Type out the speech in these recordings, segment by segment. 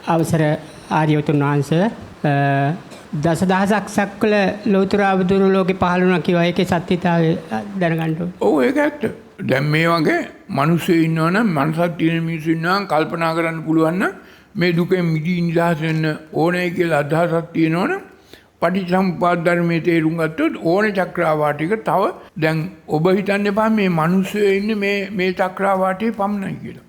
අවසර ආර්යවතුන් වහන්සේ දසදහසක් සක්වල ලෞතර බුදුරු ලෝකේ පහළ වුණා කිව්වා. ඒකේ සත්‍යතාවය දැනගන්න ඕනේ. ඔව් ඒක ඇත්ත. දැන් මේ වගේ මිනිස්සු ඉන්නවනම් මනසක් තියෙන මිනිස්සු ඉන්නවා කල්පනා කරන්න පුළුවන් නම් මේ දුකෙන් මිදී නිදහස් වෙන්න ඕනේ කියලා අදහසක් තියෙනවනම් පටිච්චසමුප්පාද ධර්මයේ තේරුම් ගත්තොත් ඕනේ චක්‍රාවාටයක තව දැන් ඔබ හිතන්න එපා මේ මිනිස්සු ඉන්නේ මේ චක්‍රාවාටයේ පමණයි කියලා.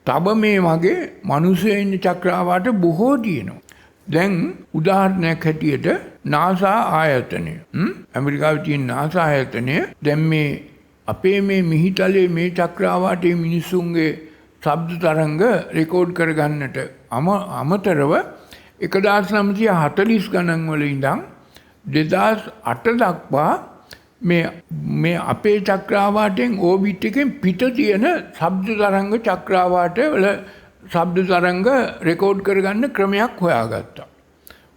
තව මේ වගේ මිනිස්සු ඉන්න චක්‍රාවාට බොහෝ තියෙනවා. දැන් උදාහරණයක් හැටියට NASA ආයතනය ඇමරිකාවේ තියෙන NASA ආයතනය දැන් මේ අපේ මේ මිහිතලේ මේ චක්‍රාවාටයේ මිනිසුන්ගේ ශබ්ද තරංග රෙකෝඩ් කරගන්නට අමතරව 1940 ගණන් වල ඉඳන් 2008 දක්වා මේ අපේ චක්‍රාවාටයෙන් ඕබිට් එකෙන් පිට තියෙන ශබ්ද තරංග චක්‍රාවාට වල ශබ්ද තරංග රෙකෝඩ් කරගන්න ක්‍රමයක් හොයාගත්තා.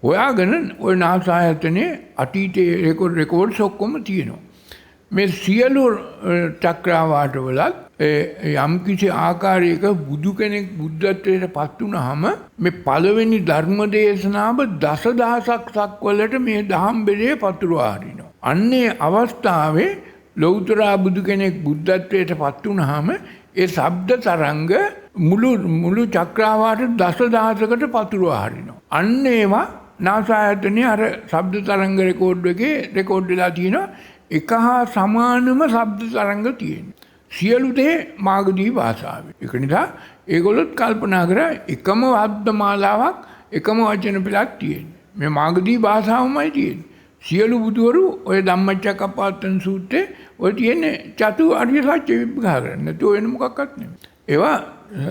හොයාගෙන ওই NASA ආයතනයේ අතීතයේ රෙකෝඩ්ස් ඔක්කොම තියෙනවා. මේ සියලු චක්‍රාවාට වලත් යම්කිසි ආකාරයක බුදු කෙනෙක් බුද්ධත්වයට පත් වුණාම මේ පළවෙනි ධර්ම දේශනාව දසදහසක් සක්වලට මේ දහම් බෙලේ පතුරවා හරිනවා. අන්නේ අවස්ථාවේ ලෞතර බුදු කෙනෙක් බුද්ධත්වයට පත් වුණාම ඒ ශබ්ද තරංග මුළු චක්‍රාවාට දසදහසකට පතුරවා හරිනවා. අන්න ඒවා NASA ආයතනයේ අර ශබ්ද තරංග රෙකෝඩ් එකේ රෙකෝඩ් වෙලා තියෙනවා. එක හා සමානම ශබ්ද තරංග තියෙනවා. සියලු දේ මාගදී භාෂාවේ. ඒක නිසා ඒගොල්ලොත් කල්පනා කරා එකම ශබ්ද මාලාවක් එකම වචන පෙළක් තියෙන්නේ. මේ මාගදී භාෂාවමයි තියෙන්නේ. සියලු බුදුවරු ඔය ධම්මචක්කප්පවත්තන සූත්‍රයේ ඔය තියෙන්නේ චතු ආර්ය සත්‍ය විභාග කරන්නේ. නැතු වෙන මොකක්වත් නෙමෙයි. ඒවා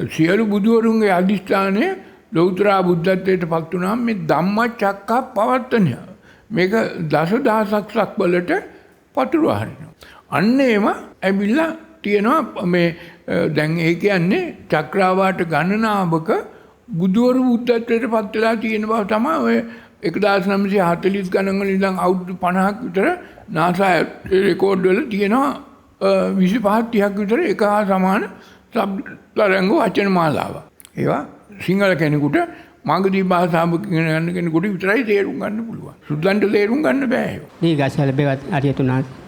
සියලු බුදුවරුන්ගේ අදිෂ්ඨානය ලෞතර බුද්ධත්වයට පත් වුණාම මේ ධම්මචක්කප්පවත්තනය මේක දසදහසක් වලට පතුරවා හරිනවා. අන්න ඒව ඇවිල්ලා තියෙනවා මේ දැන් ඒ කියන්නේ චක්‍රාවාට ගණනාවක බුදුවරු බුද්ධත්වයට පත් වෙලා තියෙන බව තමයි ඔය 1940 ගණන් වල ඉඳන් අවුරුදු 50ක් විතර NASA රෙකෝඩ් වල තියෙනවා 25 30ක් විතර එක හා සමාන තරංග වචන මාලාව. ඒවා සිංහල කෙනෙකුට මාගදී භාෂාව ඉගෙන ගන්න කෙනෙකුට විතරයි තේරුම් ගන්න පුළුවන්. සුද්ධන්ට තේරුම් ගන්න බෑ ඒක. දීගසල බෙවත් ආර්යතුන් වහන්සේ